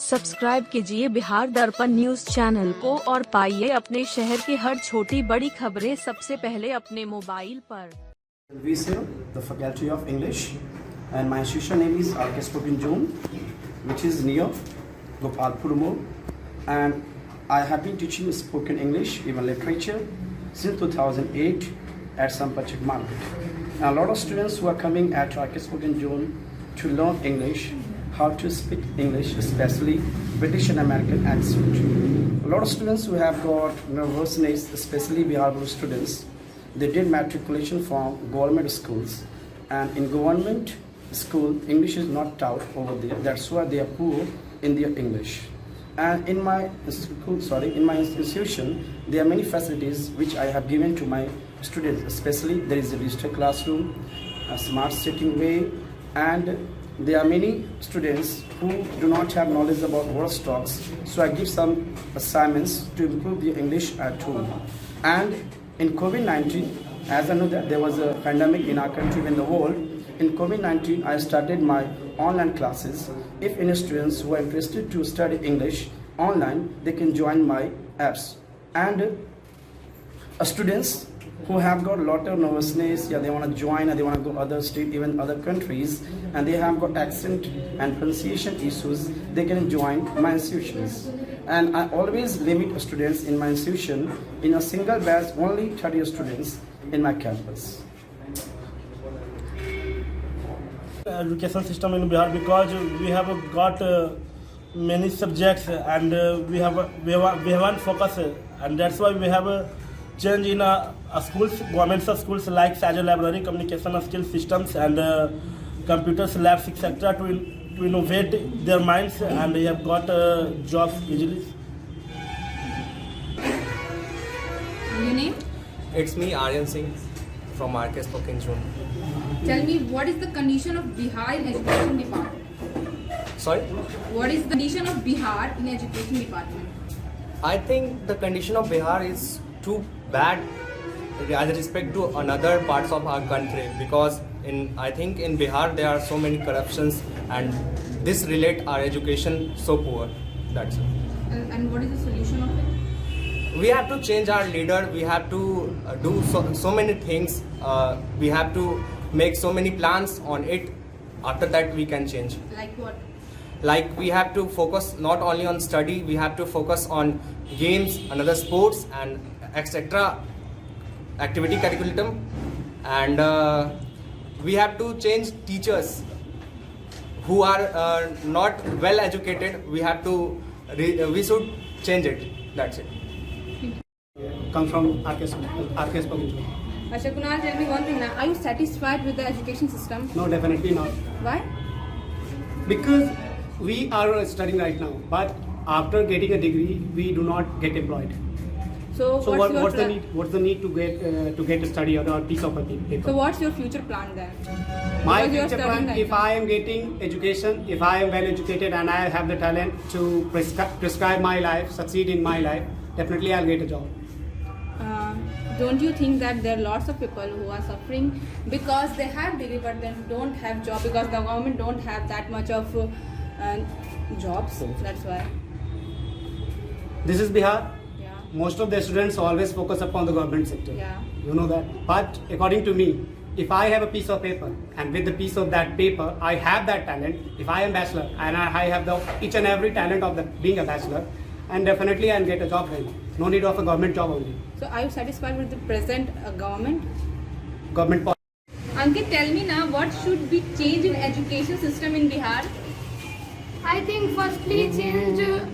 Subscribe कीजिए बिहार दर्पण news channel को और पाइए अपने शहर की हर छोटी बड़ी खबरें सबसे पहले अपने मोबाइल पर। The Faculty of English, and my institution name is R.K. Spoken Zone, which is near Gopalpur Mall, and I have been teaching spoken English, even literature, since 2008 at Sampachak Market. And a lot of students who are coming at R.K. Spoken Zone to learn English, how to speak English, especially British and American accent. A lot of students who have got nervousness, especially Bihar students, they did matriculation from government schools, and in government school English is not taught over there. That's why they are poor in their English. And in my institution, there are many facilities which I have given to my students. Especially there is a digital classroom, a smart sitting way, and there are many students who do not have knowledge about word stocks. So I give some assignments to improve their English at home. And in COVID-19, as I know that there was a pandemic in our country and the world, in COVID-19 I started my online classes. If any students who are interested to study English online, they can join my apps. And students who have got a lot of nervousness, they want to join, or they want to go other state, even other countries, and they have got accent and pronunciation issues, they can join my institutions. And I always limit students in my institution in a single batch, only 30 students in my campus. Education system in Bihar, because we have got many subjects, and we have one focus, and that's why we have a change in schools, government schools like Sajal Library, communication skills systems, and computers labs, etc. to innovate their minds, and they have got jobs easily. Your name? It's me, Aryan Singh, from R.K. Spoken Zone. Tell me, what is the condition of Bihar in education department? Sorry? What is the condition of Bihar in education department? I think the condition of Bihar is too bad as respect to another parts of our country, because I think in Bihar there are so many corruptions, and this relate our education so poor. That's it. And what is the solution of it? We have to change our leader. We have to do so many things. We have to make so many plans on it. After that we can change. Like what? Like we have to focus not only on study, we have to focus on games, another sports, and etc. activity curriculum, and we have to change teachers who are not well educated. We should change it. That's it. Come from R.K. Spoken Zone. Asha Kunal, tell me one thing now. Are you satisfied with the education system? No, definitely not. Why? Because we are studying right now, but after getting a degree, we do not get employed. So what's the need to get a study or a piece of paper? So what's your future plan then? My Because you are future studying plan, right if now. I am getting education, if I am well educated and I have the talent to prescribe my life, succeed in my life, definitely I'll get a job. Don't you think that there are lots of people who are suffering because they have degree but then don't have job because the government don't have that much of jobs? That's why. This is Bihar. Yeah. Most of the students always focus upon the government sector. Yeah. You know that. But according to me, if I have a piece of paper, and with the piece of that paper, I have that talent. If I am bachelor and I have each and every talent of being a bachelor, and definitely I'll get a job then. No need of a government job only. So are you satisfied with the present government? Government policy. Ankit, tell me now, what should be changed in education system in Bihar? I think firstly change 11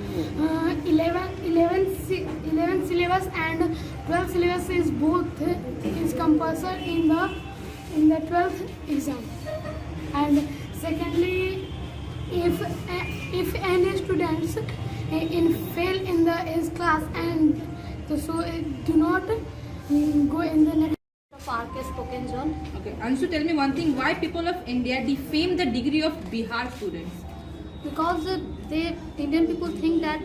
syllabus and 12 syllabus is both is compulsory in the 12th exam. And secondly, if any students fail in his class, and so do not go in the next of R.K. Spoken Zone. Okay, Anshu, tell me one thing, why people of India defame the degree of Bihar students? Because the Indian people think that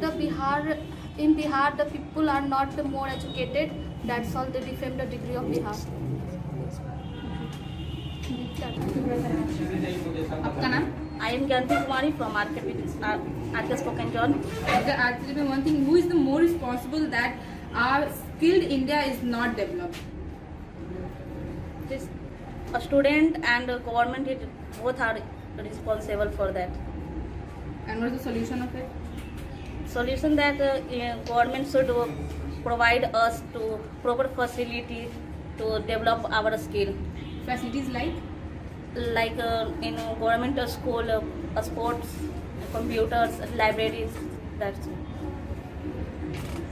in Bihar the people are not more educated. That's all, they defame the degree of Bihar. आपका नाम? I am Gyanti Kumari from RK Spoken John. Tell me one thing, who is the more responsible that our skilled India is not developed? This a student and a government both are responsible for that. And what is the solution of it? Solution that government should provide us to proper facility to develop our skill, Facilities like in government school, sports, computers, libraries. That's it.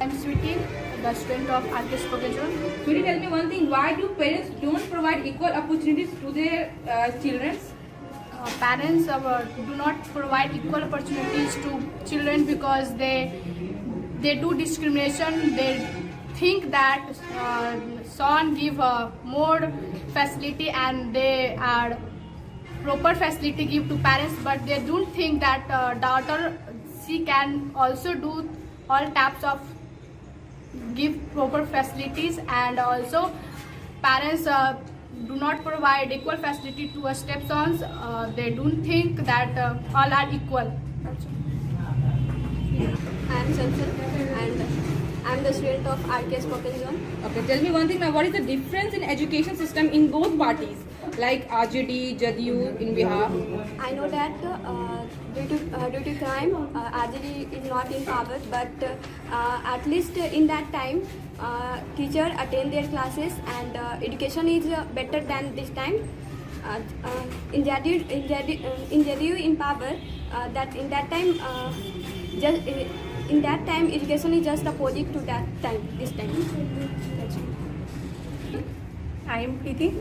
I'm Sweetie, the student of RK Spoken John. Could you tell me one thing, why do parents don't provide equal opportunities to their children? Parents do not provide equal opportunities to children because they do discrimination. They think that son give more facility and they are proper facility give to parents, but they don't think that daughter she can also do all types of give proper facilities, and also parents do not provide equal facility to a stepsons. They don't think that all are equal. I am Sansal and I am the student of RK Spoken John. Okay, tell me one thing now, what is the difference in education system in both parties, like RJD, JDU in Bihar? I know that due to crime, RJD is not in power, but at least in that time, teacher attend their classes and education is better than this time. In JDU in power, that in that time, in that time education is just opposite to that time. This time. That's it. I am Preeti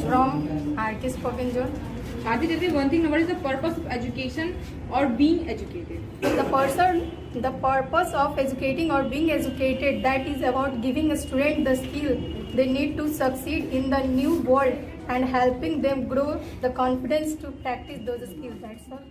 from RK Spoken John. Adi, tell me one thing now, what is the purpose of education or being educated? The purpose of educating or being educated, that is about giving a student the skill they need to succeed in the new world and helping them grow the confidence to practice those skills. That's all.